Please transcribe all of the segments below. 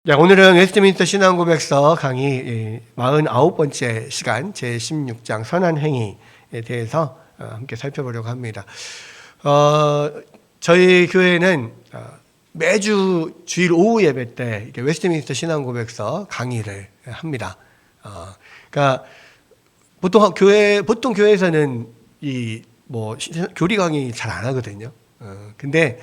네, 오늘은 웨스트민스터 신앙고백서 강의 49번째 시간 제16장 선한 행위에 대해서 함께 살펴보려고 합니다. 저희 교회는 매주 주일 오후 예배 때 웨스트민스터 신앙고백서 강의를 합니다. 그러니까 보통 교회에서는 교리 강의 잘 안 하거든요. 근데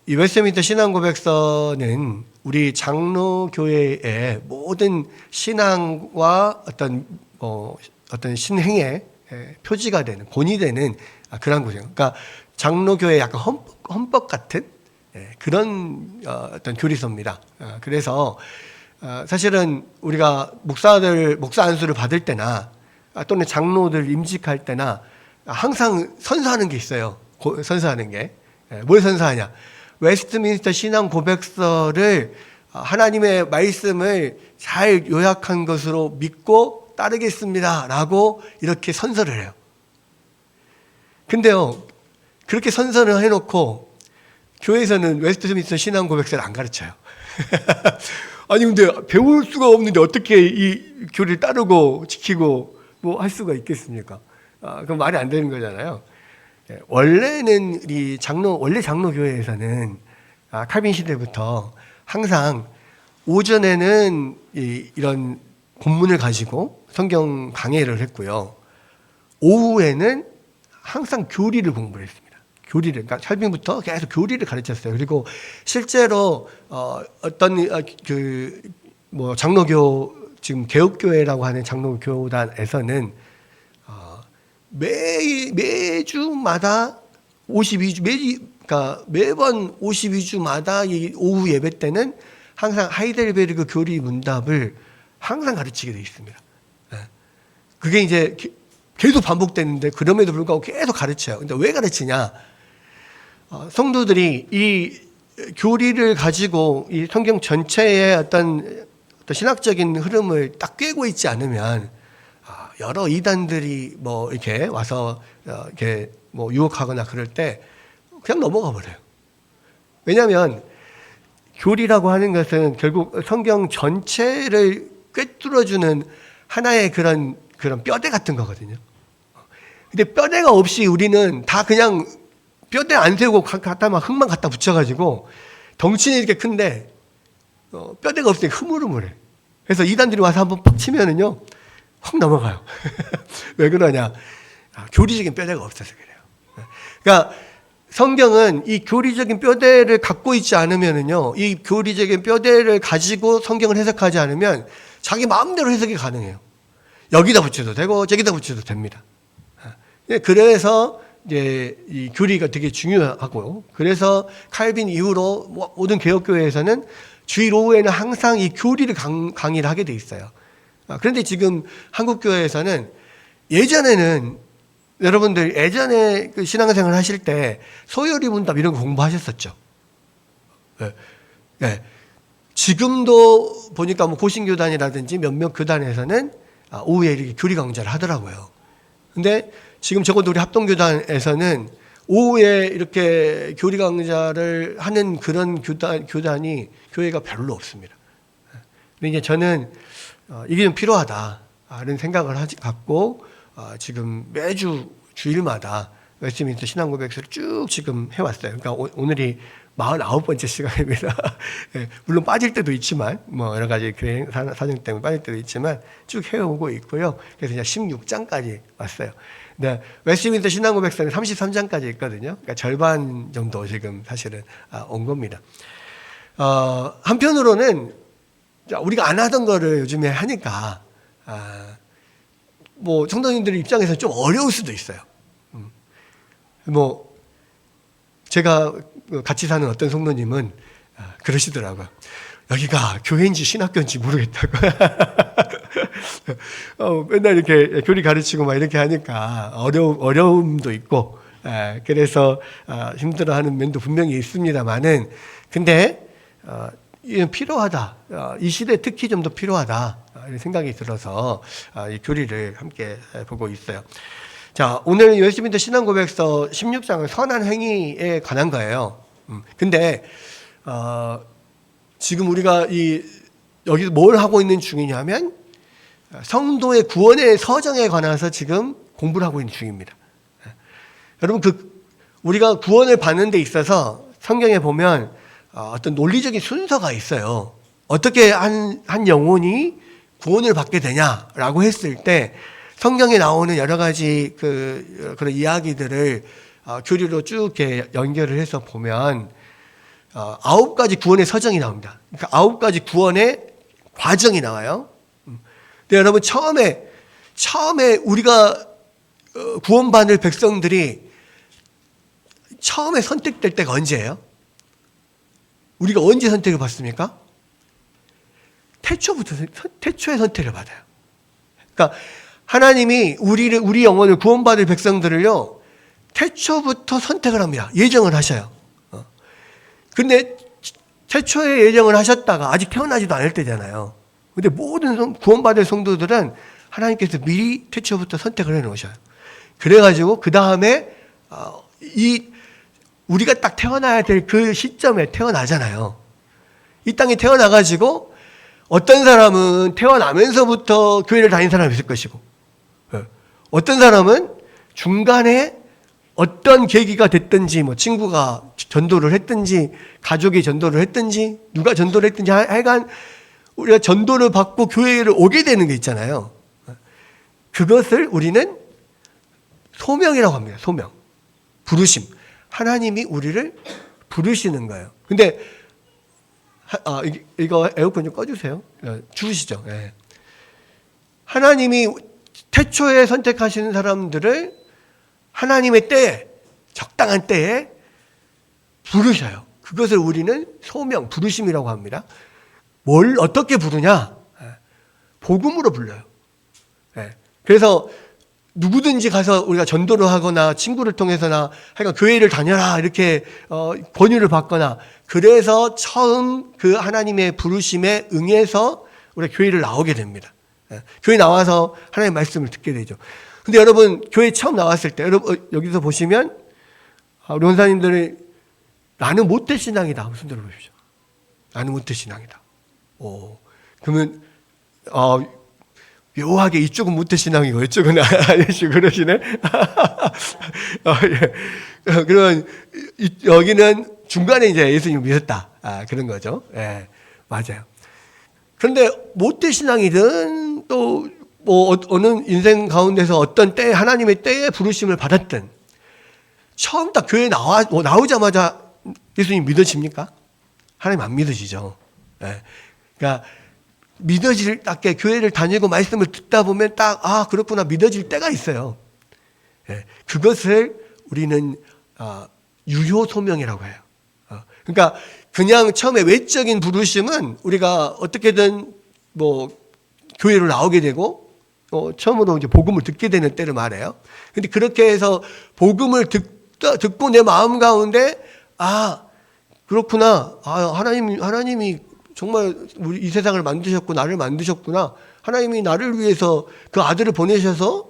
이 웨스트민스터 신앙고백서는 우리 장로교회의 모든 신앙과 어떤 신행의 표지가 되는, 본이 되는 그런 곳이에요. 그러니까 장로교회 약간 헌법 같은 그런 어떤 교리서입니다. 그래서 사실은 우리가 목사 안수를 받을 때나 또는 장로들 임직할 때나 항상 선서하는 게 있어요. 선서하는 게. 뭘 선서하냐? 웨스트민스터 신앙 고백서를 하나님의 말씀을 잘 요약한 것으로 믿고 따르겠습니다 라고 이렇게 선서를 해요. 근데요, 그렇게 선서를 해놓고 교회에서는 웨스트민스터 신앙 고백서를 안 가르쳐요. 아니 근데 배울 수가 없는데 어떻게 이 교리를 따르고 지키고 뭐 할 수가 있겠습니까? 그럼 말이 안 되는 거잖아요. 원래는 원래 장로교회에서는 칼빈 시대부터 항상 오전에는 이런 본문을 가지고 성경 강해를 했고요. 오후에는 항상 교리를 공부를 했습니다. 그러니까 칼빈부터 계속 교리를 가르쳤어요. 그리고 실제로 장로교 지금 개혁교회라고 하는 장로교단에서는 매주마다 52주, 그러니까 매번 52주마다 이 오후 예배 때는 항상 하이델베르그 교리 문답을 항상 가르치게 되어 있습니다. 그게 이제 계속 반복되는데 그럼에도 불구하고 계속 가르쳐요. 근데 왜 가르치냐? 성도들이 이 교리를 가지고 이 성경 전체의 어떤 신학적인 흐름을 딱 꿰고 있지 않으면 여러 이단들이 이렇게 와서 이렇게 유혹하거나 그럴 때 그냥 넘어가 버려요. 왜냐하면 교리라고 하는 것은 결국 성경 전체를 꿰뚫어주는 하나의 그런 뼈대 같은 거거든요. 근데 뼈대가 없이 우리는 다 그냥 뼈대 안 세우고 갖다 막 흙만 갖다 붙여가지고 덩치는 이렇게 큰데 뼈대가 없으니까 흐물흐물해. 그래서 이단들이 와서 한번 팍 치면은요 확 넘어가요. 왜 그러냐? 교리적인 뼈대가 없어서 그래요. 그러니까 성경은 이 교리적인 뼈대를 갖고 있지 않으면은요, 이 교리적인 뼈대를 가지고 성경을 해석하지 않으면 자기 마음대로 해석이 가능해요. 여기다 붙여도 되고 저기다 붙여도 됩니다. 그래서 이제 이 교리가 되게 중요하고요. 그래서 칼빈 이후로 모든 개혁교회에서는 주일 오후에는 항상 이 교리를 강의를 하게 돼 있어요. 그런데 지금 한국교회에서는 예전에는 여러분들 예전에 그 신앙생활 하실 때 소요리 문답 이런 거 공부하셨었죠. 네. 지금도 보니까 고신교단이라든지 몇몇 교단에서는 오후에 이렇게 교리 강좌를 하더라고요. 근데 지금 적어도 우리 합동교단에서는 오후에 이렇게 교리 강좌를 하는 그런 교단이 교회가 별로 없습니다. 근데 이제 저는 이게 좀 필요하다는 생각을 갖고 지금 매주 주일마다 웨스트민스터 신앙고백서를 쭉 지금 해왔어요. 그러니까 오늘이 49번째 시간입니다. 물론 빠질 때도 있지만 여러 가지 사정 때문에 빠질 때도 있지만 쭉 해오고 있고요. 그래서 이제 16장까지 왔어요. 네, 웨스트민스터 신앙고백서는 33장까지 있거든요. 그러니까 절반 정도 지금 사실은 온 겁니다. 한편으로는 우리가 안 하던 거를 요즘에 하니까 성도님들 입장에서는 좀 어려울 수도 있어요. 제가 같이 사는 어떤 성도님은 그러시더라고요. 여기가 교회인지 신학교인지 모르겠다고. 맨날 이렇게 교리 가르치고 막 이렇게 하니까 어려움도 있고, 그래서 힘들어하는 면도 분명히 있습니다만은, 근데 이건 필요하다. 이 시대에 특히 좀 더 필요하다. 이런 생각이 들어서 이 교리를 함께 보고 있어요. 자, 오늘 웨스트민스터 신앙고백서 16장은 선한 행위에 관한 거예요. 근데 지금 우리가 여기서 뭘 하고 있는 중이냐면 성도의 구원의 서정에 관해서 지금 공부를 하고 있는 중입니다. 여러분, 우리가 구원을 받는 데 있어서 성경에 보면 어떤 논리적인 순서가 있어요. 어떻게 한 영혼이 구원을 받게 되냐라고 했을 때 성경에 나오는 여러 가지 그런 이야기들을 교리로 쭉 이렇게 연결을 해서 보면 9가지 구원의 서정이 나옵니다. 그러니까 9가지 구원의 과정이 나와요. 근데 여러분, 처음에 우리가 구원받을 백성들이 처음에 선택될 때가 언제예요? 우리가 언제 선택을 받습니까? 태초에 선택을 받아요. 그러니까 하나님이 우리 영혼을 구원받을 백성들을요, 태초부터 선택을 합니다. 예정을 하셔요. 근데 태초에 예정을 하셨다가 아직 태어나지도 않을 때잖아요. 근데 모든 구원받을 성도들은 하나님께서 미리 태초부터 선택을 해 놓으셔요. 그래가지고 그 다음에 우리가 딱 태어나야 될 그 시점에 태어나잖아요. 이 땅에 태어나가지고 어떤 사람은 태어나면서부터 교회를 다닌 사람이 있을 것이고, 어떤 사람은 중간에 어떤 계기가 됐든지, 뭐 친구가 전도를 했든지, 가족이 전도를 했든지, 누가 전도를 했든지, 하여간 우리가 전도를 받고 교회를 오게 되는 게 있잖아요. 그것을 우리는 소명이라고 합니다. 소명. 부르심. 하나님이 우리를 부르시는 거예요. 근데 이거 에어컨 좀 꺼주세요. 추우시죠? 네. 하나님이 태초에 선택하시는 사람들을 하나님의 때에, 적당한 때에 부르셔요. 그것을 우리는 소명, 부르심이라고 합니다. 뭘 어떻게 부르냐? 복음으로 불러요. 그래서 누구든지 가서 우리가 전도를 하거나 친구를 통해서나 하여간 교회를 다녀라 이렇게 권유를 받거나, 그래서 처음 그 하나님의 부르심에 응해서 우리가 교회를 나오게 됩니다. 교회 나와서 하나님의 말씀을 듣게 되죠. 근데 여러분, 교회 처음 나왔을 때, 여러분 여기서 보시면 우리 원사님들이 나는 못된 신앙이다 무슨 들어 보십시오. 나는 못된 신앙이다. 그러면 묘하게 이쪽은 못된 신앙이고 이쪽은 아니시고 그러시네. 예. 그러면 여기는 중간에 이제 예수님을 믿었다. 그런 거죠. 예, 맞아요. 그런데 못된 신앙이든 또 뭐 어느 인생 가운데서 어떤 때 하나님의 때에 부르심을 받았든 처음 딱 교회 나오자마자 예수님 믿어집니까? 하나님 안 믿어지죠. 예. 그러니까 믿어질 딱게 교회를 다니고 말씀을 듣다 보면 딱 그렇구나 믿어질 때가 있어요. 예. 그것을 우리는 유효 소명이라고 해요. 그러니까 그냥 처음에 외적인 부르심은 우리가 어떻게든 뭐 교회로 나오게 되고 처음으로 이제 복음을 듣게 되는 때를 말해요. 근데 그렇게 해서 복음을 듣고 내 마음 가운데 그렇구나. 하나님이 정말 우리 이 세상을 만드셨고 나를 만드셨구나. 하나님이 나를 위해서 그 아들을 보내셔서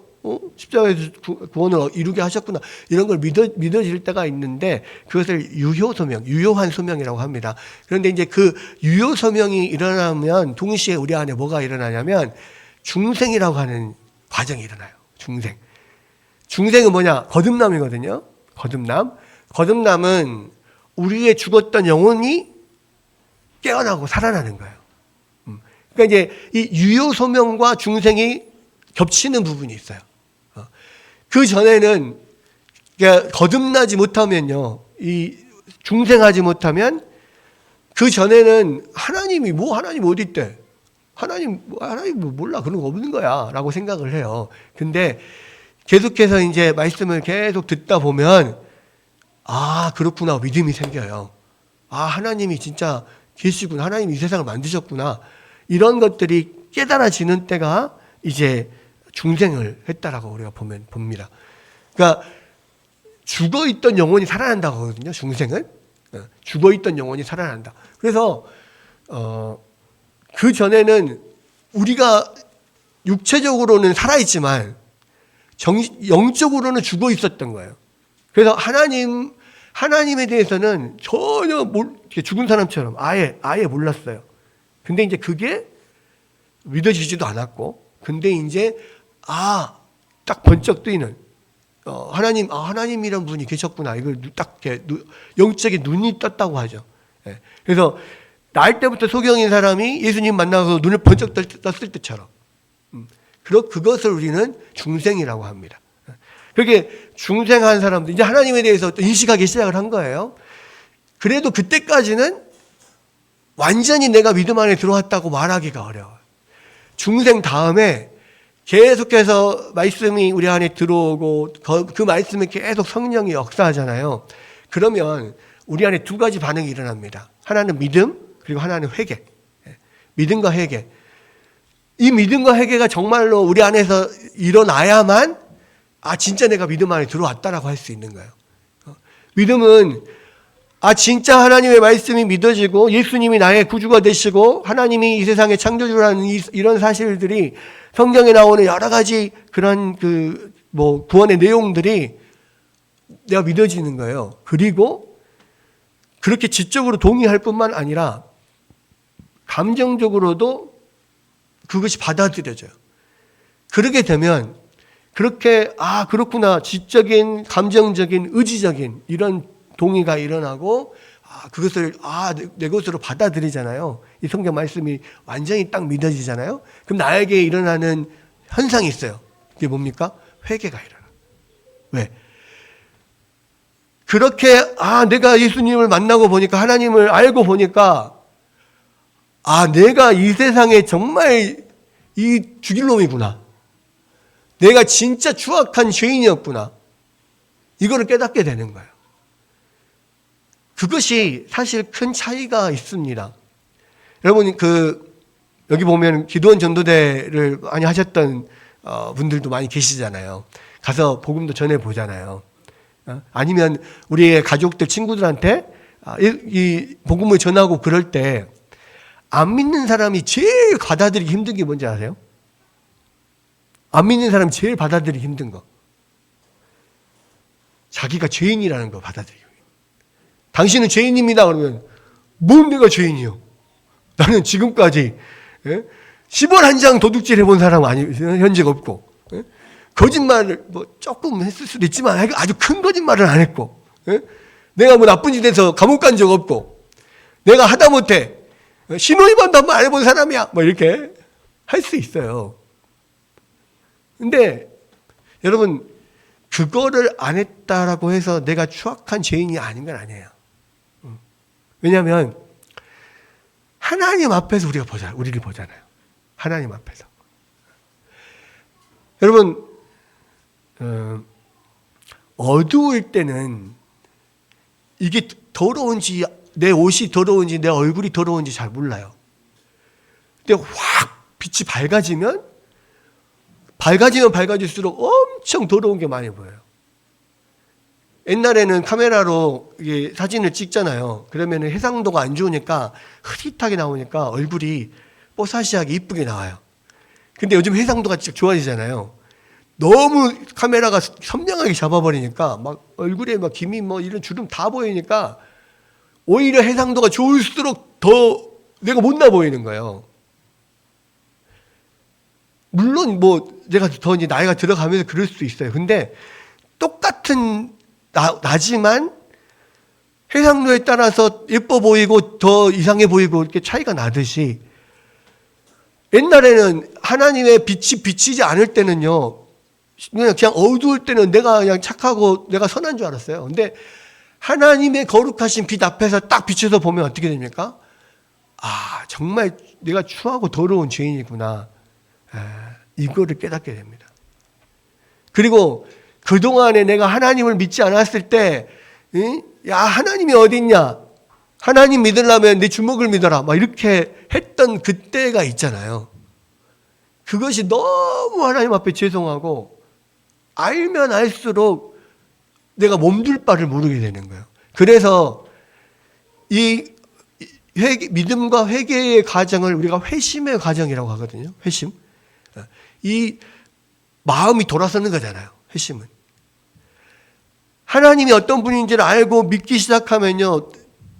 십자가에서 구원을 이루게 하셨구나. 이런 걸 믿어질 때가 있는데 그것을 유효한 소명이라고 합니다. 그런데 이제 그 유효 소명이 일어나면 동시에 우리 안에 뭐가 일어나냐면 중생이라고 하는 과정이 일어나요. 중생은 뭐냐? 거듭남이거든요. 거듭남은 우리의 죽었던 영혼이 깨어나고 살아나는 거예요. 그러니까 이제 이 유효 소명과 중생이 겹치는 부분이 있어요. 그 전에는 거듭나지 못하면요, 이 중생하지 못하면 그 전에는 하나님 어디 있대? 하나님 몰라, 그런 거 없는 거야라고 생각을 해요. 근데 계속해서 이제 말씀을 계속 듣다 보면 그렇구나 믿음이 생겨요. 하나님이 진짜 계시구나. 하나님이 이 세상을 만드셨구나. 이런 것들이 깨달아지는 때가 이제 중생을 했다라고 우리가 봅니다. 그러니까 죽어있던 영혼이 살아난다고 하거든요. 중생은 죽어있던 영혼이 살아난다. 그래서 그 전에는 우리가 육체적으로는 살아있지만 영적으로는 죽어 있었던 거예요. 그래서 하나님에 대해서는 전혀 죽은 사람처럼 아예 몰랐어요. 근데 이제 그게 믿어지지도 않았고, 근데 이제 딱 번쩍 뜨이는 하나님이란 분이 계셨구나. 이걸 딱 영적인 눈이 떴다고 하죠. 예. 그래서 날 때부터 소경인 사람이 예수님 만나서 눈을 번쩍 떴을 때처럼, 그것을 우리는 중생이라고 합니다. 그렇게 중생한 사람들, 이제 하나님에 대해서 또 인식하기 시작을 한 거예요. 그래도 그때까지는 완전히 내가 믿음 안에 들어왔다고 말하기가 어려워요. 중생 다음에 계속해서 말씀이 우리 안에 들어오고 그 말씀에 계속 성령이 역사하잖아요. 그러면 우리 안에 두 가지 반응이 일어납니다. 하나는 믿음, 그리고 하나는 회개. 믿음과 회개. 이 믿음과 회개가 정말로 우리 안에서 일어나야만 진짜 내가 믿음 안에 들어왔다라고 할 수 있는 거예요. 믿음은 진짜 하나님의 말씀이 믿어지고 예수님이 나의 구주가 되시고 하나님이 이 세상의 창조주라는 이런 사실들이 성경에 나오는 여러 가지 그런 구원의 내용들이 내가 믿어지는 거예요. 그리고 그렇게 지적으로 동의할 뿐만 아니라 감정적으로도 그것이 받아들여져요. 그렇게 되면 그렇게 그렇구나, 지적인, 감정적인, 의지적인 이런 동의가 일어나고 그것을 내 것으로 받아들이잖아요. 이 성경 말씀이 완전히 딱 믿어지잖아요. 그럼 나에게 일어나는 현상이 있어요. 그게 뭡니까? 회개가 일어나. 왜? 그렇게 내가 예수님을 만나고 보니까, 하나님을 알고 보니까 내가 이 세상에 정말 죽일 놈이구나. 내가 진짜 추악한 죄인이었구나. 이거를 깨닫게 되는 거예요. 그것이 사실 큰 차이가 있습니다. 여러분, 여기 보면 기도원 전도대를 많이 하셨던 분들도 많이 계시잖아요. 가서 복음도 전해보잖아요. 아니면 우리의 가족들, 친구들한테 이 복음을 전하고 그럴 때 안 믿는 사람이 제일 받아들이기 힘든 게 뭔지 아세요? 안 믿는 사람이 제일 받아들이기 힘든 거. 자기가 죄인이라는 거 받아들이고. 당신은 죄인입니다. 그러면 뭔 내가 죄인이요? 나는 지금까지 10원 한 장 도둑질 해본 사람 현 적 없고, 거짓말을 조금 했을 수도 있지만 아주 큰 거짓말은 안 했고, 내가 나쁜 짓 해서 감옥 간 적 없고, 내가 하다못해 신호위반도 한번 안 해본 사람이야. 이렇게 할 수 있어요. 근데 여러분, 그거를 안 했다라고 해서 내가 추악한 죄인이 아닌 건 아니에요. 왜냐하면 하나님 앞에서 우리를 보잖아요. 하나님 앞에서. 여러분, 어두울 때는 이게 더러운지, 내 옷이 더러운지, 내 얼굴이 더러운지 잘 몰라요. 근데 확 빛이 밝아지면 밝아질수록 엄청 더러운 게 많이 보여요. 옛날에는 카메라로 사진을 찍잖아요. 그러면 해상도가 안 좋으니까 흐릿하게 나오니까 얼굴이 뽀사시하게 이쁘게 나와요. 근데 요즘 해상도가 좋아지잖아요. 너무 카메라가 선명하게 잡아버리니까 얼굴에 김이 이런 주름 다 보이니까 오히려 해상도가 좋을수록 더 내가 못나 보이는 거예요. 물론 내가 더 이제 나이가 들어가면서 그럴 수 있어요. 근데 똑같은 나지만 해상도에 따라서 예뻐 보이고 더 이상해 보이고 이렇게 차이가 나듯이, 옛날에는 하나님의 빛이 비치지 않을 때는요, 그냥 어두울 때는 내가 그냥 착하고 내가 선한 줄 알았어요. 근데 하나님의 거룩하신 빛 앞에서 딱 비춰서 보면 어떻게 됩니까? 정말 내가 추하고 더러운 죄인이구나. 이거를 깨닫게 됩니다. 그리고 그동안에 내가 하나님을 믿지 않았을 때, 하나님이 어디 있냐? 하나님 믿으려면 내 주먹을 믿어라. 이렇게 했던 그때가 있잖아요. 그것이 너무 하나님 앞에 죄송하고, 알면 알수록 내가 몸둘 바를 모르게 되는 거예요. 그래서 이 믿음과 회개의 과정을 우리가 회심의 과정이라고 하거든요. 회심. 이 마음이 돌아서는 거잖아요. 회심은. 하나님이 어떤 분인지를 알고 믿기 시작하면요,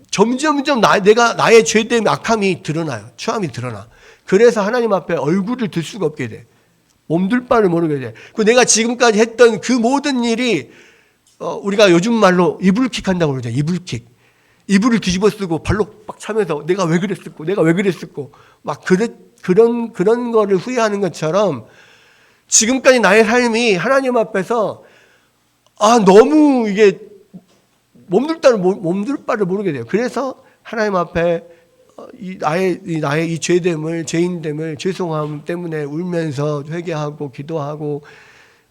점점점 나의 죄됨, 악함이 드러나요. 추함이 드러나. 그래서 하나님 앞에 얼굴을 들 수가 없게 돼. 몸둘 바를 모르게 돼. 그 내가 지금까지 했던 그 모든 일이 우리가 요즘 말로 이불킥 한다고 그러죠. 이불킥. 이불을 뒤집어 쓰고 발로 빡 차면서 내가 왜 그랬을꼬 막 그런 거를 후회하는 것처럼 지금까지 나의 삶이 하나님 앞에서 너무 이게 몸둘 바를 모르게 돼요. 그래서 하나님 앞에 나의 이 죄됨을, 죄인됨을, 죄송함 때문에 울면서 회개하고 기도하고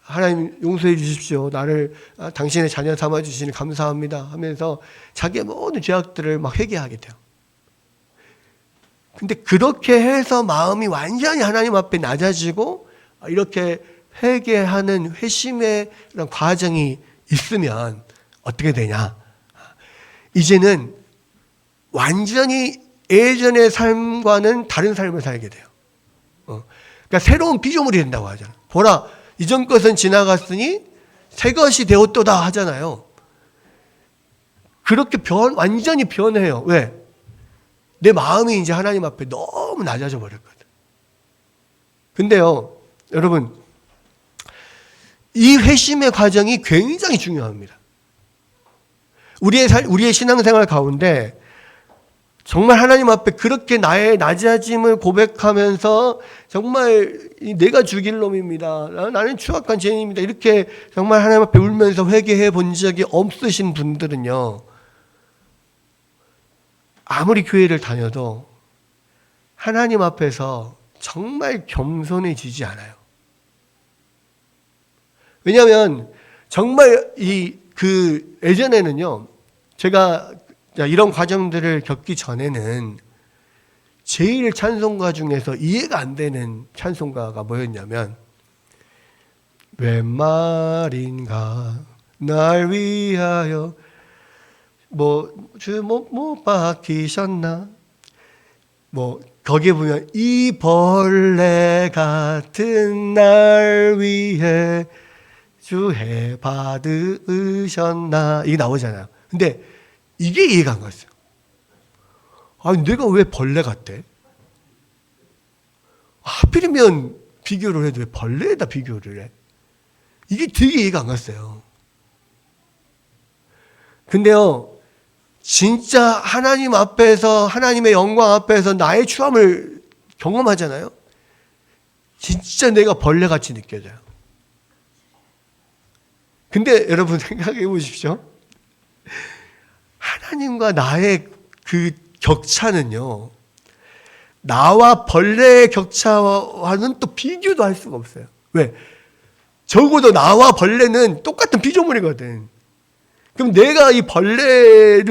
하나님 용서해 주십시오. 나를 당신의 자녀 삼아 주시니 감사합니다 하면서 자기의 모든 죄악들을 막 회개하게 돼요. 근데 그렇게 해서 마음이 완전히 하나님 앞에 낮아지고 이렇게 회개하는 회심의 그런 과정이 있으면 어떻게 되냐? 이제는 완전히 예전의 삶과는 다른 삶을 살게 돼요. 그러니까 새로운 피조물이 된다고 하잖아요. 보라, 이전 것은 지나갔으니 새 것이 되었도다 하잖아요. 그렇게 완전히 변해요. 왜? 내 마음이 이제 하나님 앞에 너무 낮아져 버렸거든. 근데요, 여러분, 이 회심의 과정이 굉장히 중요합니다. 우리의 신앙생활 가운데 정말 하나님 앞에 그렇게 나의 낮아짐을 고백하면서 정말 내가 죽일 놈입니다. 나는 추악한 죄인입니다. 이렇게 정말 하나님 앞에 울면서 회개해 본 적이 없으신 분들은요, 아무리 교회를 다녀도 하나님 앞에서 정말 겸손해지지 않아요. 왜냐하면 정말 예전에는요, 제가 이런 과정들을 겪기 전에는 제일 찬송가 중에서 이해가 안 되는 찬송가가 뭐였냐면, 웬 말인가 날 위하여 주 못 박히셨나, 거기에 보면 이 벌레 같은 날 위해 주해 받으셨나, 이게 나오잖아요. 근데 이게 이해가 안 갔어요. 아니, 내가 왜 벌레 같대? 하필이면 비교를 해도 왜 벌레에다 비교를 해? 이게 되게 이해가 안 갔어요. 근데요, 진짜 하나님 앞에서, 하나님의 영광 앞에서 나의 추함을 경험하잖아요. 진짜 내가 벌레같이 느껴져요. 근데 여러분 생각해 보십시오. 하나님과 나의 그 격차는요, 나와 벌레의 격차와는 또 비교도 할 수가 없어요. 왜? 적어도 나와 벌레는 똑같은 피조물이거든. 그럼 내가 이 벌레에게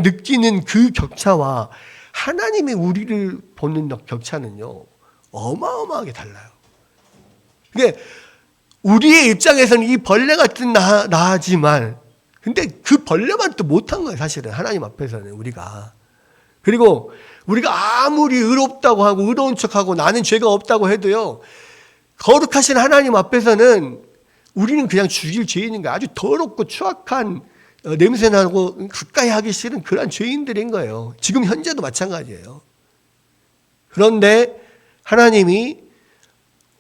느끼는 그 격차와 하나님이 우리를 보는 격차는요, 어마어마하게 달라요. 그게 우리의 입장에서는 이 벌레 같은 나지만, 근데 그 벌레만 또 못한 거예요, 사실은. 하나님 앞에서는 우리가. 그리고 우리가 아무리 의롭다고 하고 의로운 척하고 나는 죄가 없다고 해도요, 거룩하신 하나님 앞에서는 우리는 그냥 죽일 죄인인 거예요. 아주 더럽고 추악한 냄새나고 가까이 하기 싫은 그런 죄인들인 거예요. 지금 현재도 마찬가지예요. 그런데 하나님이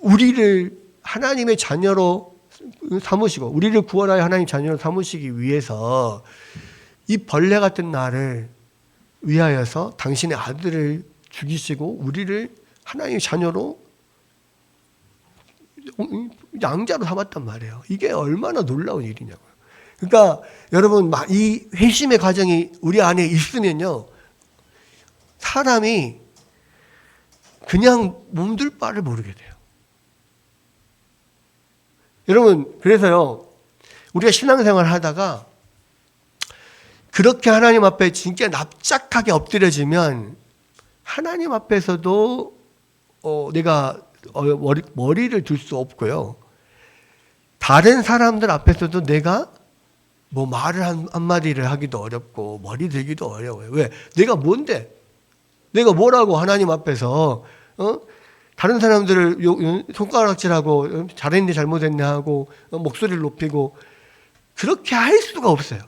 우리를 하나님의 자녀로 삼으시고 우리를 구원하여 하나님 자녀로 삼으시기 위해서 이 벌레 같은 나를 위하여서 당신의 아들을 죽이시고 우리를 하나님의 자녀로 양자로 삼았단 말이에요. 이게 얼마나 놀라운 일이냐고요. 그러니까 여러분, 이 회심의 과정이 우리 안에 있으면요, 사람이 그냥 몸둘 바를 모르게 돼요. 여러분, 그래서요, 우리가 신앙생활 하다가 그렇게 하나님 앞에 진짜 납작하게 엎드려지면 하나님 앞에서도 내가 머리를 들 수 없고요, 다른 사람들 앞에서도 내가 말을 한마디를 하기도 어렵고 머리 들기도 어려워요. 왜? 내가 뭔데? 내가 뭐라고 하나님 앞에서 다른 사람들을 손가락질하고 잘했네 잘못했네 하고 목소리를 높이고 그렇게 할 수가 없어요.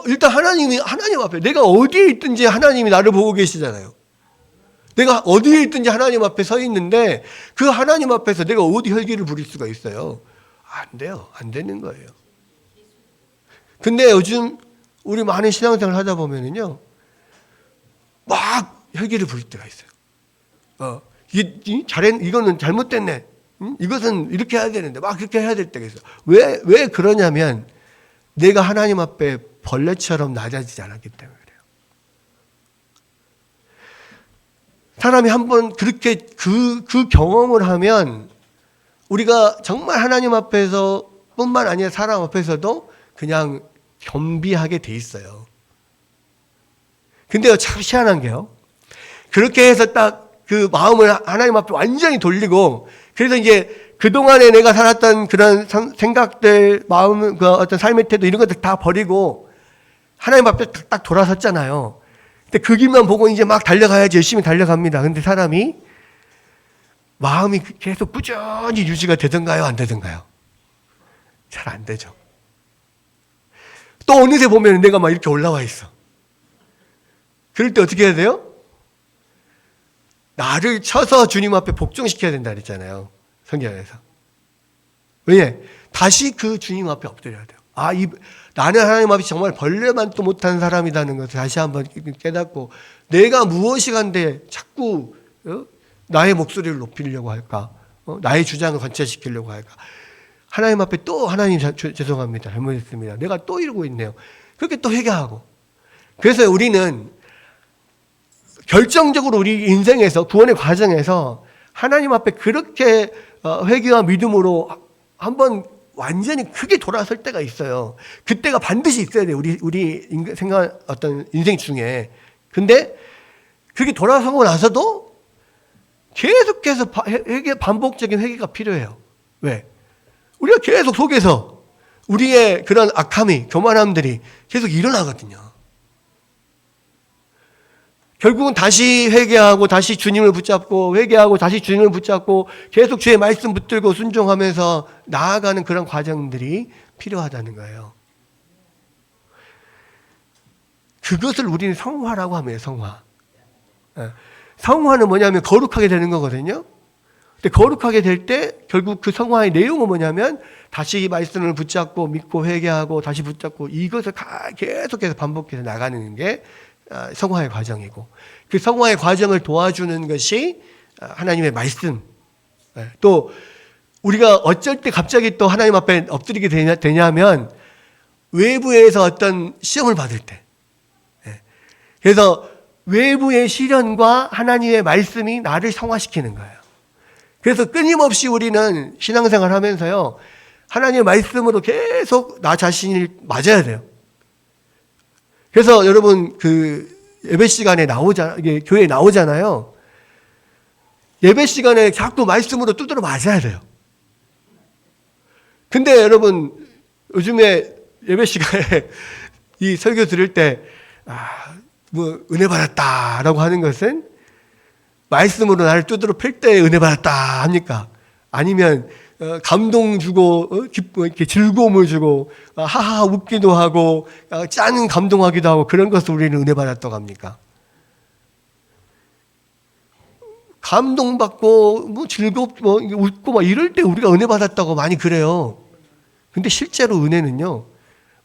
일단 하나님 앞에, 내가 어디에 있든지 하나님이 나를 보고 계시잖아요. 내가 어디에 있든지 하나님 앞에 서 있는데 그 하나님 앞에서 내가 어디 혈기를 부릴 수가 있어요? 안 돼요. 안 되는 거예요. 근데 요즘 우리 많은 신앙생활 하다 보면은요, 막 혈기를 부릴 때가 있어요. 이거는 잘못됐네. 이것은 이렇게 해야 되는데 막 그렇게 해야 될 때가 있어요. 왜 그러냐면 내가 하나님 앞에 벌레처럼 낮아지지 않았기 때문에 그래요. 사람이 한번 그렇게 그 경험을 하면 우리가 정말 하나님 앞에서 뿐만 아니라 사람 앞에서도 그냥 겸비하게 돼 있어요. 근데요, 참 희한한 게요. 그렇게 해서 딱 그 마음을 하나님 앞에 완전히 돌리고, 그래서 이제 그동안에 내가 살았던 그런 생각들, 마음, 그 어떤 삶의 태도 이런 것들 다 버리고 하나님 앞에 딱 돌아섰잖아요. 근데 그 길만 보고 이제 막 달려가야지 열심히 달려갑니다. 근데 사람이 마음이 계속 꾸준히 유지가 되던가요? 안 되던가요? 잘 안 되죠. 또 어느새 보면 내가 막 이렇게 올라와 있어. 그럴 때 어떻게 해야 돼요? 나를 쳐서 주님 앞에 복종시켜야 된다 그랬잖아요. 성경에서. 왜? 다시 그 주님 앞에 엎드려야 돼요. 나는 하나님 앞에 정말 벌레만 또 못한 사람이라는 것을 다시 한번 깨닫고, 내가 무엇이 간데 자꾸 나의 목소리를 높이려고 할까? 나의 주장을 관철시키려고 할까? 하나님 앞에 또 하나님 죄송합니다. 잘못했습니다. 내가 또 이러고 있네요. 그렇게 또 회개하고. 그래서 우리는 결정적으로 우리 인생에서 구원의 과정에서 하나님 앞에 그렇게 회개와 믿음으로 한번 완전히 크게 돌아설 때가 있어요. 그때가 반드시 있어야 돼요. 우리 생각 어떤 인생 중에. 근데 그렇게 돌아서고 나서도 계속해서 반복적인 회개가 필요해요. 왜? 우리가 계속 속에서 우리의 그런 악함이, 교만함들이 계속 일어나거든요. 결국은 다시 회개하고 다시 주님을 붙잡고 회개하고 다시 주님을 붙잡고 계속 주의 말씀 붙들고 순종하면서 나아가는 그런 과정들이 필요하다는 거예요. 그것을 우리는 성화라고 하면 성화. 성화는 뭐냐면 거룩하게 되는 거거든요. 근데 거룩하게 될 때 결국 그 성화의 내용은 뭐냐면 다시 말씀을 붙잡고 믿고 회개하고 다시 붙잡고 이것을 계속해서 반복해서 나가는 게 성화의 과정이고, 그 성화의 과정을 도와주는 것이 하나님의 말씀. 또 우리가 어쩔 때 갑자기 또 하나님 앞에 엎드리게 되냐면 외부에서 어떤 시험을 받을 때. 그래서 외부의 시련과 하나님의 말씀이 나를 성화시키는 거예요. 그래서 끊임없이 우리는 신앙생활 하면서요, 하나님의 말씀으로 계속 나 자신을 맞아야 돼요. 그래서 여러분 그 예배 시간에 교회에 나오잖아요. 예배 시간에 자꾸 말씀으로 두드려 맞아야 돼요. 근데 여러분 요즘에 예배 시간에 이 설교 들을 때 은혜 받았다라고 하는 것은 말씀으로 나를 두드려 팰 때 은혜 받았다 합니까? 아니면 감동 주고 이렇게 즐거움을 주고 하하 웃기도 하고 짠 감동하기도 하고 그런 것을 우리는 은혜 받았다고 합니까? 감동받고 즐겁고 웃고 이럴 때 우리가 은혜 받았다고 많이 그래요. 근데 실제로 은혜는요,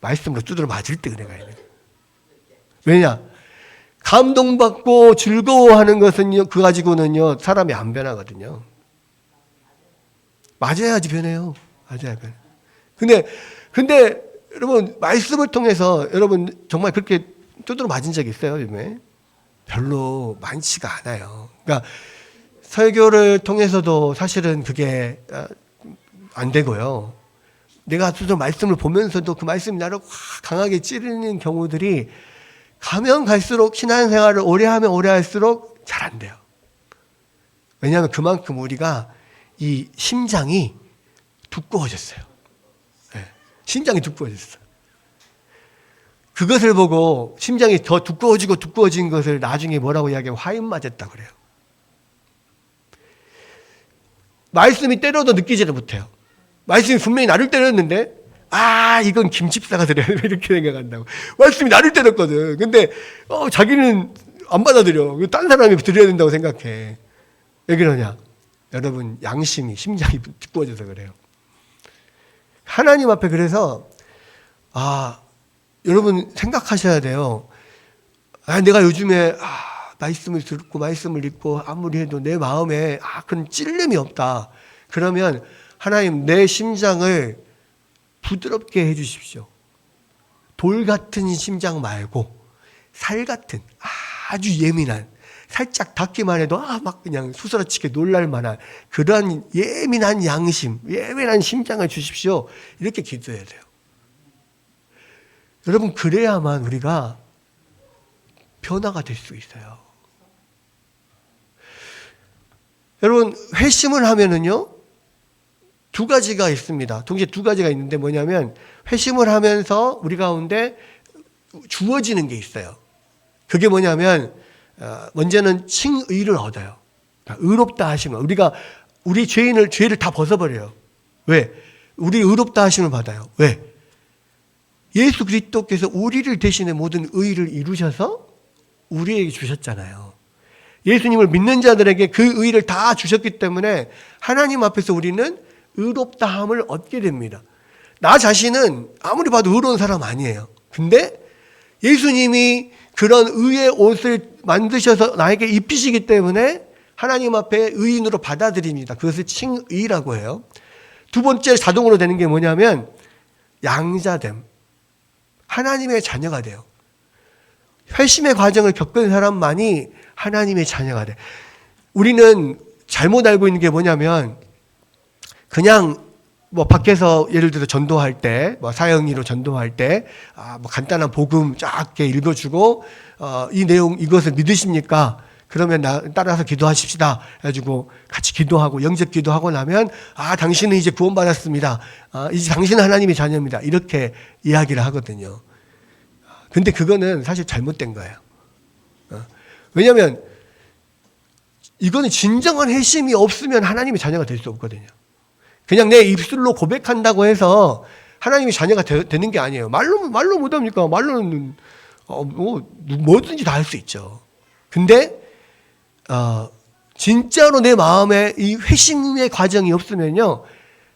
말씀으로 두드려 맞을 때 은혜가 있는 거예요. 왜냐? 감동받고 즐거워하는 것은요, 그거 가지고는요 사람이 안 변하거든요. 맞아야지 변해요. 맞아야 변해. 근데 여러분 말씀을 통해서 여러분 정말 그렇게 두드러 맞은 적 있어요, 요즘에? 별로 많지가 않아요. 그러니까 설교를 통해서도 사실은 그게 안 되고요. 내가 스스로 말씀을 보면서도 그 말씀이 나를 확 강하게 찌르는 경우들이 가면 갈수록 신앙생활을 오래 하면 오래 할수록 잘 안 돼요. 왜냐하면 그만큼 우리가 이 심장이 두꺼워졌어요. 네. 심장이 두꺼워졌어요. 그것을 보고 심장이 더 두꺼워진 것을 나중에 뭐라고 이야기하면 화인 맞았다고 그래요. 말씀이 때려도 느끼지를 못해요. 말씀이 분명히 나를 때렸는데 이건 김집사가 드려야 돼 이렇게 생각한다고. 말씀이 나를 때렸거든. 근데 자기는 안 받아들여. 딴 사람이 드려야 된다고 생각해. 왜 그러냐? 여러분 양심이 심장이 두꺼워져서 그래요. 하나님 앞에 그래서 여러분 생각하셔야 돼요. 내가 요즘에 말씀을 듣고 말씀을 읽고 아무리 해도 내 마음에 그런 찔림이 없다. 그러면 하나님 내 심장을 부드럽게 해주십시오. 돌 같은 심장 말고 살 같은 아주 예민한, 살짝 닿기만 해도 막 그냥 수스라치게 놀랄 만한 그러한 예민한 양심, 예민한 심장을 주십시오. 이렇게 기도해야 돼요. 여러분 그래야만 우리가 변화가 될 수 있어요. 여러분 회심을 하면은요 두 가지가 있습니다. 동시에 두 가지가 있는데 뭐냐면 회심을 하면서 우리 가운데 주어지는 게 있어요. 그게 뭐냐면 먼저는 칭의를 얻어요. 의롭다 하심을 우리가 우리 죄를 다 벗어버려요. 왜? 우리 의롭다 하심을 받아요. 왜? 예수 그리스도께서 우리를 대신해 모든 의를 이루셔서 우리에게 주셨잖아요. 예수님을 믿는 자들에게 그 의를 다 주셨기 때문에 하나님 앞에서 우리는 의롭다함을 얻게 됩니다. 나 자신은 아무리 봐도 의로운 사람 아니에요. 근데 예수님이 그런 의의 옷을 만드셔서 나에게 입히시기 때문에 하나님 앞에 의인으로 받아들입니다. 그것을 칭의라고 해요. 두 번째 자동으로 되는 게 뭐냐면 양자됨. 하나님의 자녀가 돼요. 회심의 과정을 겪은 사람만이 하나님의 자녀가 돼. 우리는 잘못 알고 있는 게 뭐냐면 그냥 밖에서 예를 들어 전도할 때, 사형리로 전도할 때, 간단한 복음 짧게 읽어주고, 이 내용, 이것을 믿으십니까? 그러면 따라서 기도하십시다. 해가지고 같이 기도하고, 영접 기도하고 나면, 당신은 이제 구원받았습니다. 이제 당신은 하나님의 자녀입니다. 이렇게 이야기를 하거든요. 근데 그거는 사실 잘못된 거예요. 왜냐면, 이거는 진정한 회심이 없으면 하나님의 자녀가 될 수 없거든요. 그냥 내 입술로 고백한다고 해서 하나님의 자녀가 되는 게 아니에요. 말로 못합니까? 말로는 뭐든지 다 할 수 있죠. 근데 진짜로 내 마음에 이 회심의 과정이 없으면요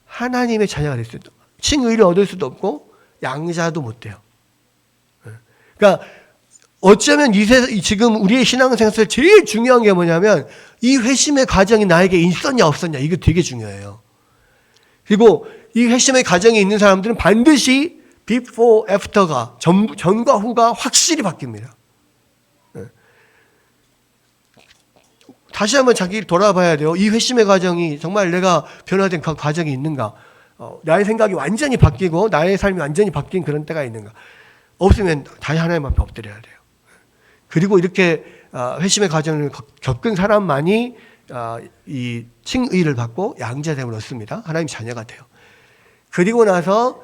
하나님의 자녀가 될 수도 없고 칭의를 얻을 수도 없고 양자도 못 돼요. 그러니까 어쩌면 지금 우리의 신앙생활에서 제일 중요한 게 뭐냐면 이 회심의 과정이 나에게 있었냐 없었냐 이게 되게 중요해요. 그리고 이 회심의 과정에 있는 사람들은 반드시 before, after가 전과 후가 확실히 바뀝니다. 다시 한번 자기를 돌아봐야 돼요. 이 회심의 과정이 정말 내가 변화된 그 과정이 있는가? 나의 생각이 완전히 바뀌고 나의 삶이 완전히 바뀐 그런 때가 있는가? 없으면 다시 하나님 앞에 엎드려야 돼요. 그리고 이렇게 회심의 과정을 겪은 사람만이 이 칭의를 받고 양자됨을 얻습니다. 하나님 자녀가 돼요. 그리고 나서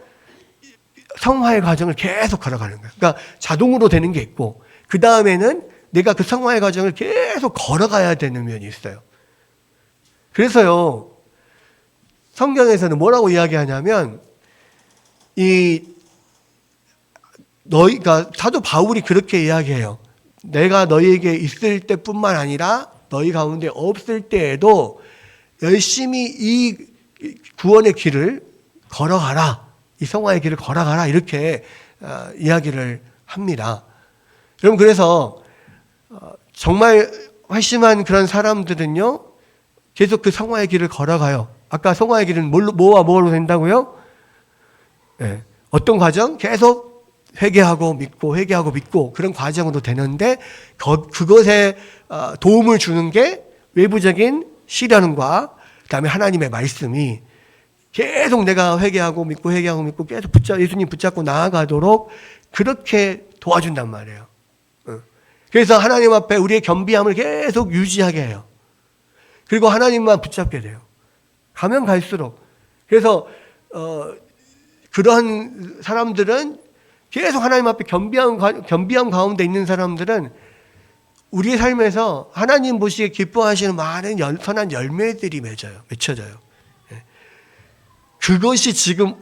성화의 과정을 계속 걸어가는 거예요. 그러니까 자동으로 되는 게 있고 그 다음에는 내가 그 성화의 과정을 계속 걸어가야 되는 면이 있어요. 그래서요 성경에서는 뭐라고 이야기하냐면 그러니까 사도 바울이 그렇게 이야기해요. 내가 너희에게 있을 때뿐만 아니라 너희 가운데 없을 때에도 열심히 이 구원의 길을 걸어가라. 이 성화의 길을 걸어가라. 이렇게 이야기를 합니다. 여러분 그래서 정말 회심한 그런 사람들은요. 계속 그 성화의 길을 걸어가요. 아까 성화의 길은 뭐와 뭐로 된다고요? 네. 어떤 과정? 계속 회개하고 믿고 회개하고 믿고 그런 과정으로 되는데 그것에 도움을 주는 게 외부적인 시련과 그다음에 하나님의 말씀이 계속 내가 회개하고 믿고 회개하고 믿고 계속 예수님 붙잡고 나아가도록 그렇게 도와준단 말이에요. 그래서 하나님 앞에 우리의 겸비함을 계속 유지하게 해요. 그리고 하나님만 붙잡게 돼요. 가면 갈수록. 그래서 그러한 사람들은 계속 하나님 앞에 겸비함 가운데 있는 사람들은 우리의 삶에서 하나님 보시기에 기뻐하시는 많은 선한 열매들이 맺혀져요. 그것이 지금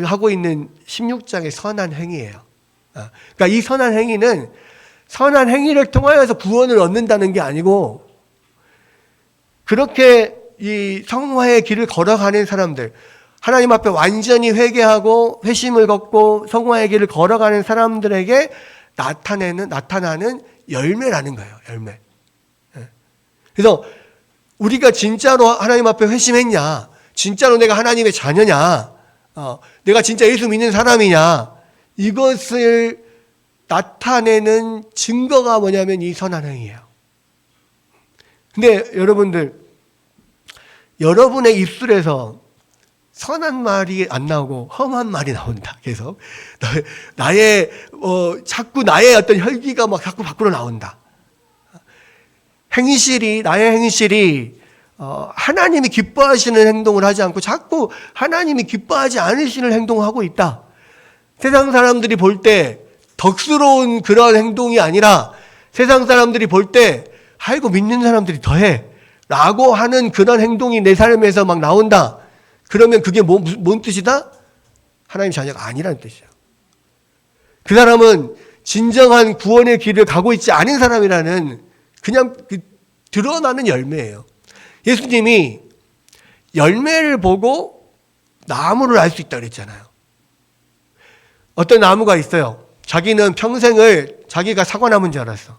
하고 있는 16장의 선한 행위예요. 그러니까 이 선한 행위는 선한 행위를 통하여서 구원을 얻는다는 게 아니고, 그렇게 이 성화의 길을 걸어가는 사람들, 하나님 앞에 완전히 회개하고 회심을 걷고 성화의 길을 걸어가는 사람들에게 나타나는 열매라는 거예요. 열매. 그래서 우리가 진짜로 하나님 앞에 회심했냐, 진짜로 내가 하나님의 자녀냐, 내가 진짜 예수 믿는 사람이냐, 이것을 나타내는 증거가 뭐냐면 이 선한 행위예요. 근데 여러분들, 여러분의 입술에서 선한 말이 안 나오고 험한 말이 나온다. 계속 자꾸 나의 어떤 혈기가 막 자꾸 밖으로 나온다. 나의 행실이 하나님이 기뻐하시는 행동을 하지 않고 자꾸 하나님이 기뻐하지 않으시는 행동을 하고 있다. 세상 사람들이 볼 때 덕스러운 그런 행동이 아니라 세상 사람들이 볼 때 아이고 믿는 사람들이 더해 라고 하는 그런 행동이 내 삶에서 막 나온다. 그러면 그게 뭔 뜻이다? 하나님 자녀가 아니라는 뜻이야. 그 사람은 진정한 구원의 길을 가고 있지 않은 사람이라는 그냥 드러나는 열매예요. 예수님이 열매를 보고 나무를 알 수 있다고 그랬잖아요. 어떤 나무가 있어요. 자기는 평생을 자기가 사과나무인 줄 알았어.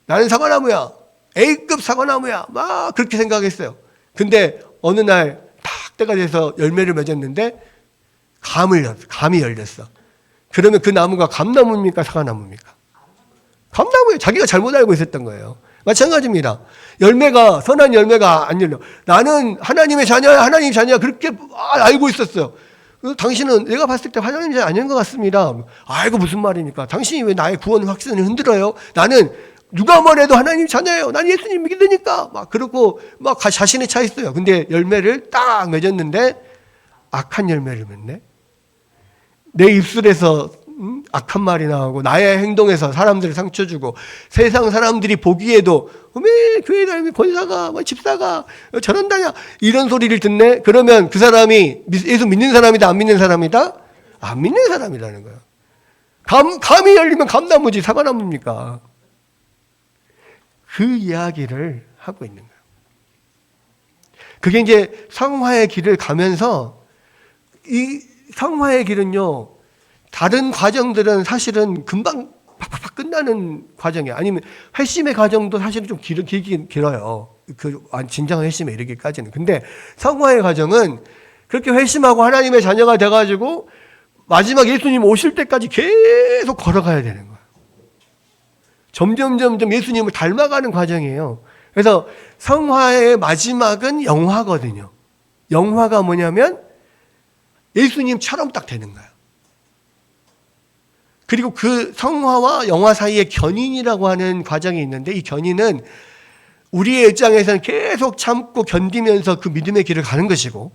나는 사과나무야. A급 사과나무야. 막 그렇게 생각했어요. 근데 어느 날 딱 때가 돼서 열매를 맺었는데 감이 열렸어. 그러면 그 나무가 감나무입니까? 사과나무입니까? 감나무예요. 자기가 잘못 알고 있었던 거예요. 마찬가지입니다. 선한 열매가 안 열려. 나는 하나님의 자녀야, 하나님 자녀야. 그렇게 알고 있었어요. 당신은 내가 봤을 때 하나님 자녀 아닌 것 같습니다. 아이고, 무슨 말입니까? 당신이 왜 나의 구원 확신을 흔들어요? 나는 누가 뭐래도 하나님 자녀예요. 난 예수님 믿으니까. 막 그러고 막 자신에 차 있어요. 근데 열매를 딱 맺었는데 악한 열매를 맺네. 내 입술에서 악한 말이 나오고 나의 행동에서 사람들을 상처 주고 세상 사람들이 보기에도 교회 다니면 권사가 집사가 저런다냐 이런 소리를 듣네. 그러면 그 사람이 예수 믿는 사람이다, 안 믿는 사람이다? 안 믿는 사람이라는 거야. 감이 열리면 감나무지 사과나무입니까? 그 이야기를 하고 있는 거예요. 그게 이제 성화의 길을 가면서, 이 성화의 길은요, 다른 과정들은 사실은 금방 팍팍 끝나는 과정이에요. 아니면 회심의 과정도 사실은 좀 길긴 길어요. 진정한 회심에 이르기까지는. 근데 성화의 과정은 그렇게 회심하고 하나님의 자녀가 돼가지고 마지막 예수님 오실 때까지 계속 걸어가야 되는 거예요. 점점 예수님을 닮아가는 과정이에요. 그래서 성화의 마지막은 영화거든요. 영화가 뭐냐면 예수님처럼 딱 되는 거예요. 그리고 그 성화와 영화 사이에 견인이라고 하는 과정이 있는데, 이 견인은 우리의 입장에서는 계속 참고 견디면서 그 믿음의 길을 가는 것이고,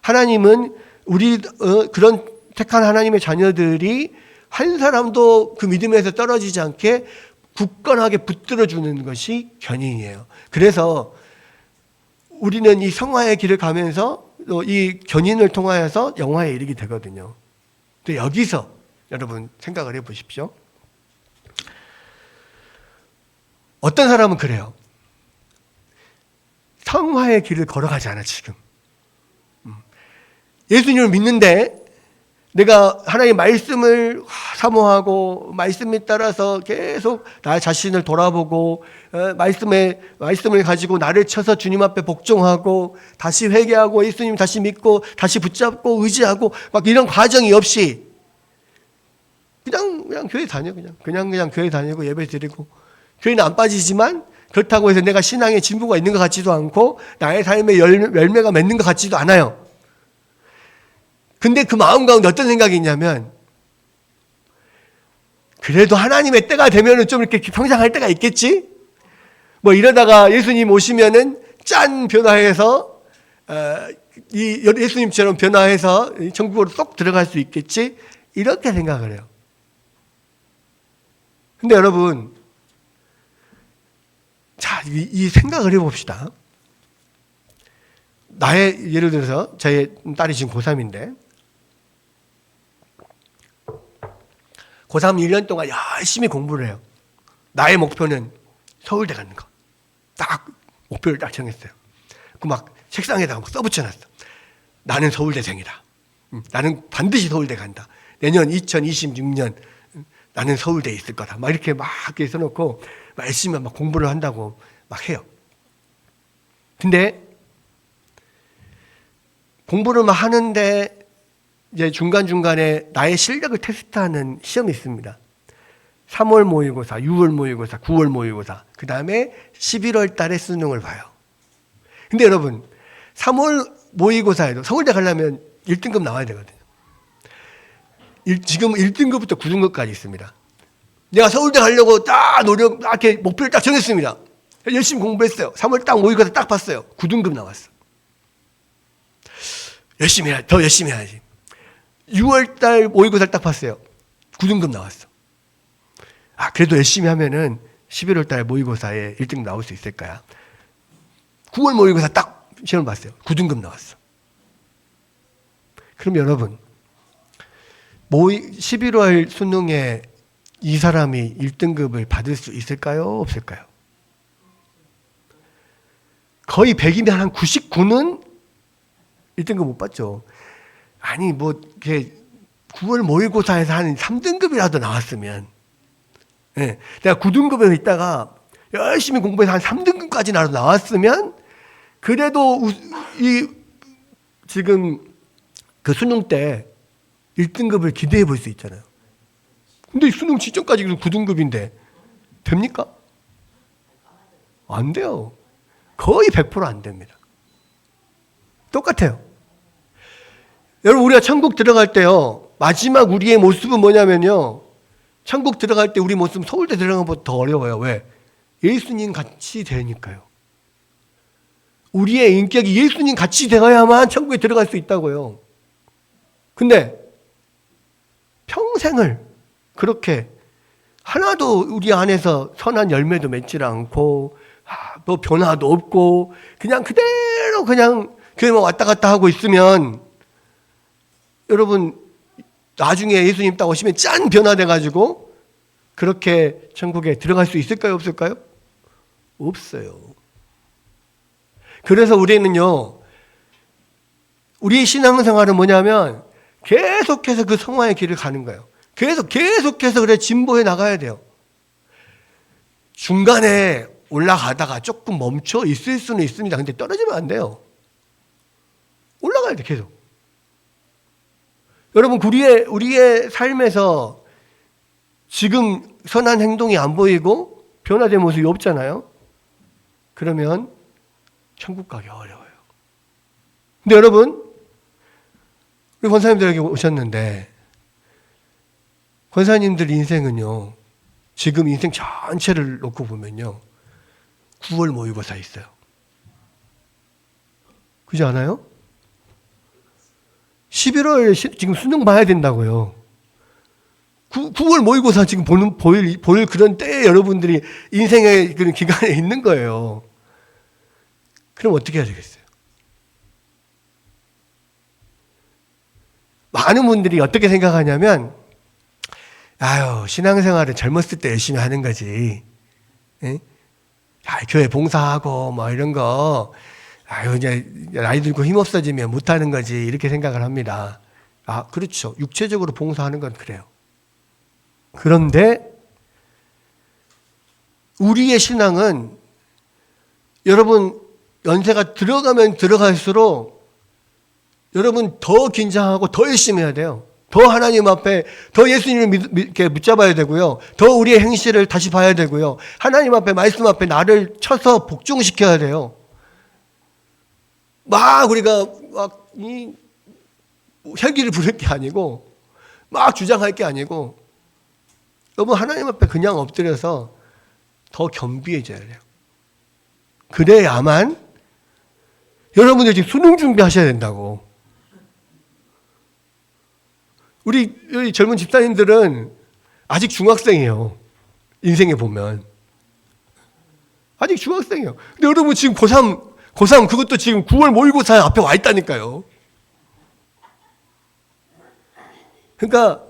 하나님은 그런 택한 하나님의 자녀들이 한 사람도 그 믿음에서 떨어지지 않게 굳건하게 붙들어주는 것이 견인이에요. 그래서 우리는 이 성화의 길을 가면서 이 견인을 통하여서 영화에 이르게 되거든요. 근데 여기서 여러분 생각을 해보십시오. 어떤 사람은 그래요. 성화의 길을 걸어가지 않아 지금. 예수님을 믿는데 내가 하나님의 말씀을 사모하고 말씀에 따라서 계속 나 자신을 돌아보고 말씀을 가지고 나를 쳐서 주님 앞에 복종하고 다시 회개하고 예수님 다시 믿고 다시 붙잡고 의지하고 막 이런 과정이 없이 그냥 교회 다녀 그냥 교회 다니고 예배 드리고 교회는 안 빠지지만 그렇다고 해서 내가 신앙에 진보가 있는 것 같지도 않고 나의 삶에 열매가 맺는 것 같지도 않아요. 근데 그 마음 가운데 어떤 생각이 있냐면 그래도 하나님의 때가 되면은 좀 이렇게 평상할 때가 있겠지? 뭐 이러다가 예수님 오시면은 짠 변화해서 이 예수님처럼 변화해서 천국으로 쏙 들어갈 수 있겠지? 이렇게 생각을 해요. 근데 여러분, 자, 이 생각을 해봅시다. 예를 들어서 제 딸이 지금 고3인데 고3 1년 동안 열심히 공부를 해요. 나의 목표는 서울대 가는 거. 딱 목표를 딱 정했어요. 그 막 책상에다가 막 써붙여놨어. 나는 서울대생이다. 나는 반드시 서울대 간다. 내년 2026년 나는 서울대에 있을 거다. 막 이렇게 써놓고 막 열심히 막 공부를 한다고 막 해요. 근데 공부를 막 하는데 이제 중간중간에 나의 실력을 테스트하는 시험이 있습니다. 3월 모의고사, 6월 모의고사, 9월 모의고사, 그 다음에 11월 달에 수능을 봐요. 근데 여러분, 3월 모의고사에도 서울대 가려면 1등급 나와야 되거든요. 지금 1등급부터 9등급까지 있습니다. 내가 서울대 가려고 이렇게 목표를 딱 정했습니다. 열심히 공부했어요. 3월 딱 모의고사 딱 봤어요. 9등급 나왔어. 더 열심히 해야지. 6월 달 모의고사를 딱 봤어요. 9등급 나왔어. 그래도 열심히 하면은 11월 달 모의고사에 1등 나올 수 있을 거야. 9월 모의고사 딱 시험을 봤어요. 9등급 나왔어. 그럼 여러분, 11월 수능에 이 사람이 1등급을 받을 수 있을까요? 없을까요? 거의 100이면 한 99는 1등급 못 받죠. 아니, 이렇게 9월 모의고사에서 한 3등급이라도 나왔으면, 네, 내가 9등급에 있다가 열심히 공부해서 한 3등급까지 나왔으면, 그래도 지금 그 수능 때 1등급을 기대해 볼 수 있잖아요. 근데 수능 직전까지 9등급인데, 됩니까? 안 돼요. 거의 100% 안 됩니다. 똑같아요. 여러분, 우리가 천국 들어갈 때요, 마지막 우리의 모습은 뭐냐면요, 천국 들어갈 때 우리 모습은 서울대 들어가는 것보다 더 어려워요. 왜? 예수님 같이 되니까요. 우리의 인격이 예수님 같이 되어야만 천국에 들어갈 수 있다고요. 근데 평생을 그렇게 하나도 우리 안에서 선한 열매도 맺지 않고 또 변화도 없고 그냥 그대로 그냥 교회만 왔다 갔다 하고 있으면 여러분 나중에 예수님 딱 오시면 짠 변화돼가지고 그렇게 천국에 들어갈 수 있을까요? 없을까요? 없어요. 그래서 우리는요, 우리의 신앙생활은 뭐냐면 계속해서 그 성화의 길을 가는 거예요. 계속해서 그래 진보해 나가야 돼요. 중간에 올라가다가 조금 멈춰 있을 수는 있습니다. 근데 떨어지면 안 돼요. 올라가야 돼, 계속. 여러분, 우리의 삶에서 지금 선한 행동이 안 보이고 변화된 모습이 없잖아요. 그러면 천국 가기 어려워요. 근데 여러분, 우리 권사님들에게 오셨는데 권사님들 인생은요, 지금 인생 전체를 놓고 보면요, 9월 모의고사 있어요. 그렇지 않아요? 11월 지금 수능 봐야 된다고요. 9월 모의고사 지금 보일 그런 때에 여러분들이 인생의 그런 기간에 있는 거예요. 그럼 어떻게 해야 되겠어요? 많은 분들이 어떻게 생각하냐면, 신앙생활은 젊었을 때 열심히 하는 거지. 예? 교회 봉사하고 뭐 이런 거, 이제 나이 들고 힘없어지면 못하는 거지. 이렇게 생각을 합니다. 그렇죠. 육체적으로 봉사하는 건 그래요. 그런데 우리의 신앙은 여러분 연세가 들어가면 들어갈수록 여러분 더 긴장하고 더 열심히 해야 돼요. 더 하나님 앞에 더 예수님을 이렇게 붙잡아야 되고요. 더 우리의 행실을 다시 봐야 되고요. 하나님 앞에 말씀 앞에 나를 쳐서 복종시켜야 돼요. 우리가 혈기를 부릴 게 아니고 주장할 게 아니고 여러분 하나님 앞에 그냥 엎드려서 더 겸비해져야 돼요. 그래야만 여러분들 지금 수능 준비하셔야 된다고. 우리 젊은 집사님들은 아직 중학생이에요. 인생에 보면. 아직 중학생이에요. 근데 여러분 지금 고3 고3 그것도 지금 9월 모의고사 앞에 와 있다니까요. 그러니까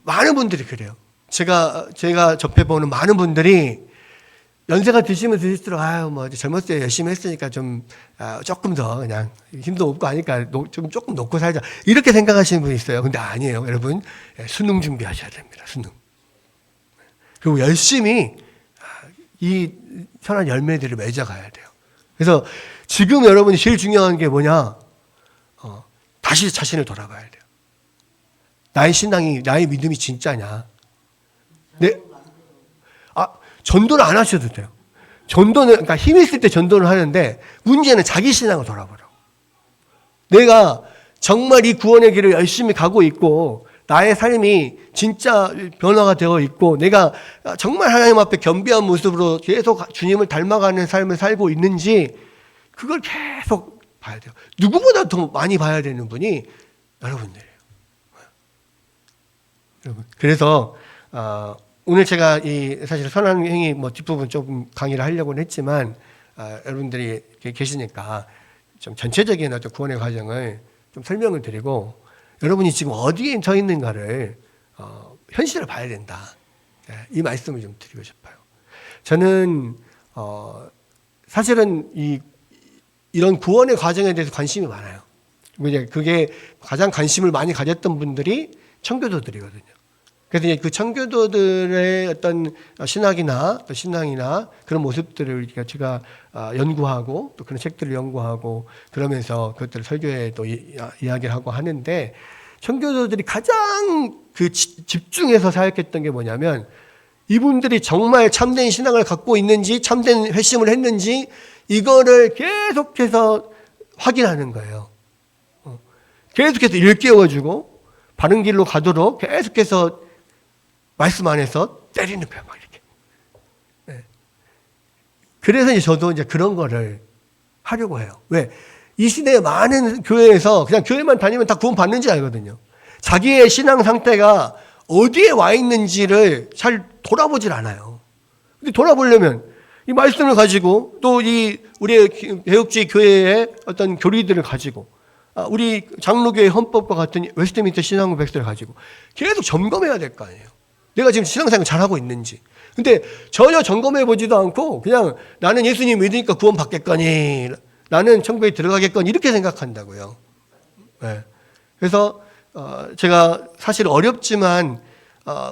많은 분들이 그래요. 제가 접해보는 많은 분들이 연세가 드시면 드실수록 뭐 젊었을 때 열심히 했으니까 좀 조금 더 그냥 힘도 없고 하니까 좀 조금 놓고 살자 이렇게 생각하시는 분이 있어요. 근데 아니에요, 여러분. 수능 준비하셔야 됩니다. 수능. 그리고 열심히 이 선한 열매들을 맺어가야 돼요. 그래서 지금 여러분이 제일 중요한 게 뭐냐? 다시 자신을 돌아봐야 돼요. 나의 신앙이, 나의 믿음이 진짜냐? 전도를 안 하셔도 돼요. 전도는, 그러니까 힘 있을 때 전도를 하는데, 문제는 자기 신앙을 돌아보라고. 내가 정말 이 구원의 길을 열심히 가고 있고, 나의 삶이 진짜 변화가 되어 있고, 내가 정말 하나님 앞에 겸비한 모습으로 계속 주님을 닮아가는 삶을 살고 있는지, 그걸 계속 봐야 돼요. 누구보다 더 많이 봐야 되는 분이 여러분들이에요. 그래서, 오늘 제가 사실 선한 행위 뒷부분 좀 강의를 하려고는 했지만, 여러분들이 계시니까 좀 전체적인 어떤 구원의 과정을 좀 설명을 드리고, 여러분이 지금 어디에 서 있는가를, 현실을 봐야 된다. 이 말씀을 좀 드리고 싶어요. 저는, 사실은 이런 구원의 과정에 대해서 관심이 많아요. 그게 가장 관심을 많이 가졌던 분들이 청교도들이거든요. 그래서 이제 그 청교도들의 어떤 신학이나 또 신앙이나 그런 모습들을 제가 연구하고 또 그런 책들을 연구하고 그러면서 그것들을 설교에 또 이야기를 하고 하는데, 청교도들이 가장 그 집중해서 사역했던 게 뭐냐면, 이분들이 정말 참된 신앙을 갖고 있는지 참된 회심을 했는지 이거를 계속해서 확인하는 거예요. 계속해서 일깨워주고 바른 길로 가도록 계속해서 말씀 안에서 때리는 거야, 막 이렇게. 네. 그래서 이제 저도 이제 그런 거를 하려고 해요. 왜? 이 시대에 많은 교회에서 그냥 교회만 다니면 다 구원 받는 줄 알거든요. 자기의 신앙 상태가 어디에 와 있는지를 잘 돌아보질 않아요. 근데 돌아보려면 이 말씀을 가지고 또 우리의 개혁주의 교회의 어떤 교리들을 가지고 우리 장로교의 헌법과 같은 웨스트민스터 신앙고백서를 가지고 계속 점검해야 될 거 아니에요. 내가 지금 신앙생활 잘하고 있는지. 근데 전혀 점검해 보지도 않고 그냥 나는 예수님 믿으니까 구원 받겠거니, 나는 천국에 들어가겠거니 이렇게 생각한다고요. 네. 그래서 제가 사실 어렵지만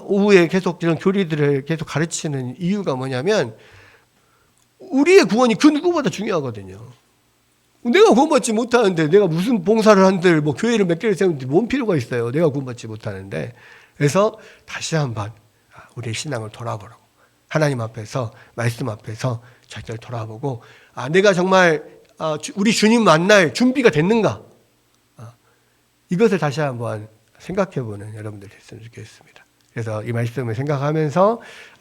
오후에 계속 이런 교리들을 계속 가르치는 이유가 뭐냐면, 우리의 구원이 그 누구보다 중요하거든요. 내가 구원받지 못하는데 내가 무슨 봉사를 한들 교회를 몇 개를 세우는데 뭔 필요가 있어요. 내가 구원받지 못하는데. 그래서 다시 한번 우리의 신앙을 돌아보라고, 하나님 앞에서 말씀 앞에서 자기를 돌아보고, 내가 정말 우리 주님 만날 준비가 됐는가, 이것을 다시 한번 생각해보는 여러분들 됐으면 좋겠습니다. 그래서 이 말씀을 생각하면서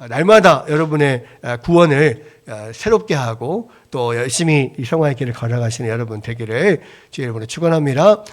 날마다 여러분의 구원을 새롭게 하고 또 열심히 이 성화의 길을 걸어가시는 여러분 되기를 주의 이름으로 축원합니다.